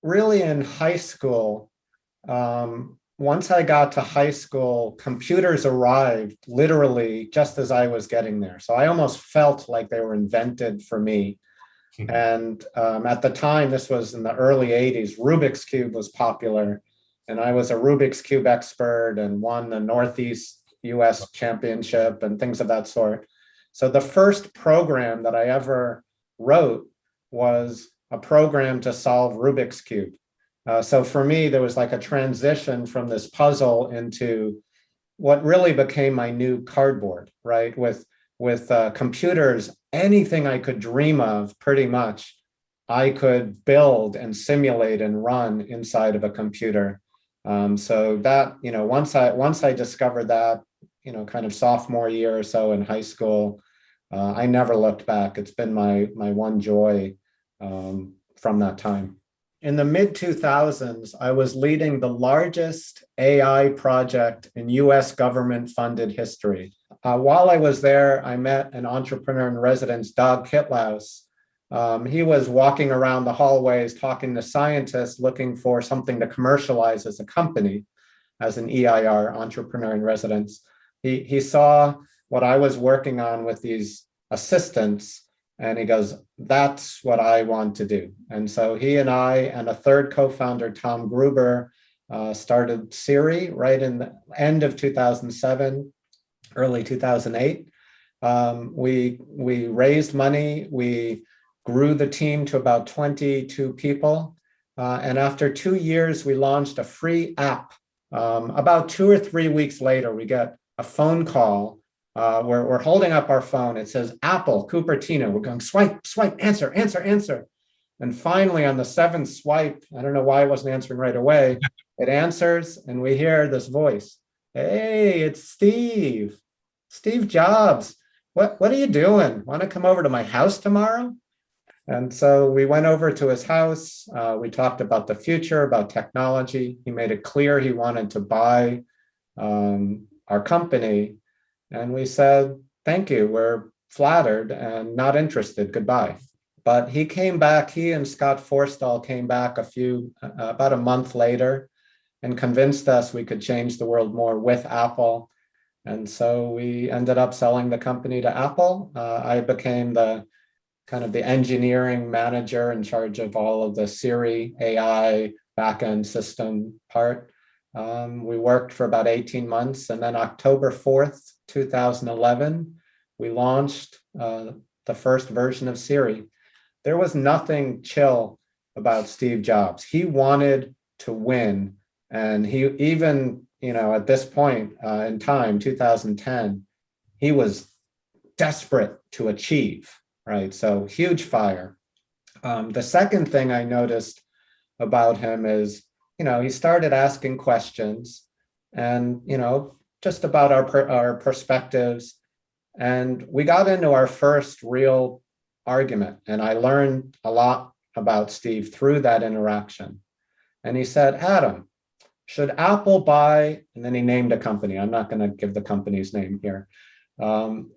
really in high school, once I got to high school, computers arrived literally just as I was getting there. So I almost felt like they were invented for me. And at the time, this was in the early 80s, Rubik's Cube was popular. And I was a Rubik's Cube expert and won the Northeast US championship and things of that sort. So the first program that I ever wrote was a program to solve Rubik's Cube. So for me, there was like a transition from this puzzle into what really became my new cardboard, right? With computers, anything I could dream of, pretty much, I could build and simulate and run inside of a computer. So that, once I discovered that, kind of sophomore year or so in high school, I never looked back. It's been my one joy from that time. In the mid 2000s, I was leading the largest AI project in US government funded history. While I was there, I met an entrepreneur in residence, Doug Kitlaus. He was walking around the hallways talking to scientists looking for something to commercialize as a company, as an EIR, entrepreneur in residence. He saw what I was working on with these assistants, and he goes, that's what I want to do. And so he and I and a third co-founder, Tom Gruber, started Siri right in the end of 2007, early 2008. We raised money. We grew the team to about 22 people. And after 2 years, we launched a free app. About 2 or 3 weeks later, we get a phone call. We're holding up our phone. It says, Apple, Cupertino. We're going, swipe, swipe, answer, answer, answer. And finally, on the seventh swipe, I don't know why it wasn't answering right away, it answers, and we hear this voice. Hey, it's Steve Jobs. What are you doing? Want to come over to my house tomorrow? And so we went over to his house. We talked about the future, about technology. He made it clear he wanted to buy our company. And we said, thank you, we're flattered and not interested, goodbye. But he came back, he and Scott Forstall came back about a month later and convinced us we could change the world more with Apple. And so we ended up selling the company to Apple. I became the kind of the engineering manager in charge of all of the Siri AI backend system part. We worked for about 18 months, and then October 4th, 2011, we launched the first version of Siri. There was nothing chill about Steve Jobs. He wanted to win, and he even, at this point in time, 2010, he was desperate to achieve, right? So huge fire. The second thing I noticed about him is, he started asking questions and, just about our perspectives. And we got into our first real argument. And I learned a lot about Steve through that interaction. And he said, Adam, should Apple buy, and then he named a company. I'm not going to give the company's name here. And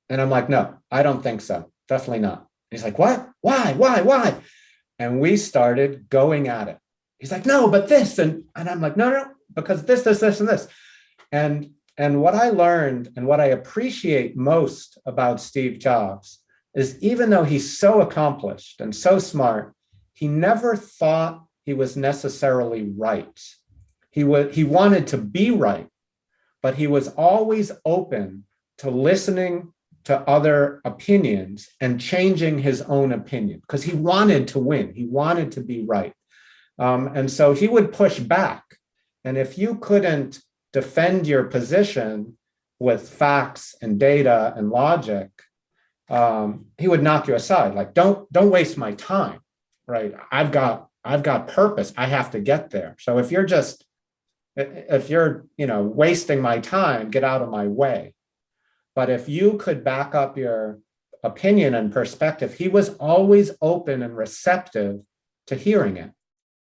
I'm like, no, I don't think so. Definitely not. He's like, what? Why? And we started going at it. He's like, no, but this, and I'm like, no, because this, and this. And what I learned and what I appreciate most about Steve Jobs is, even though he's so accomplished and so smart, he never thought he was necessarily right. He wanted to be right, but he was always open to listening to other opinions and changing his own opinion because he wanted to win. He wanted to be right. And so he would push back. And if you couldn't defend your position with facts and data and logic, he would knock you aside. Like, don't waste my time, right? I've got purpose. I have to get there. So if you're wasting my time, get out of my way. But if you could back up your opinion and perspective, he was always open and receptive to hearing it.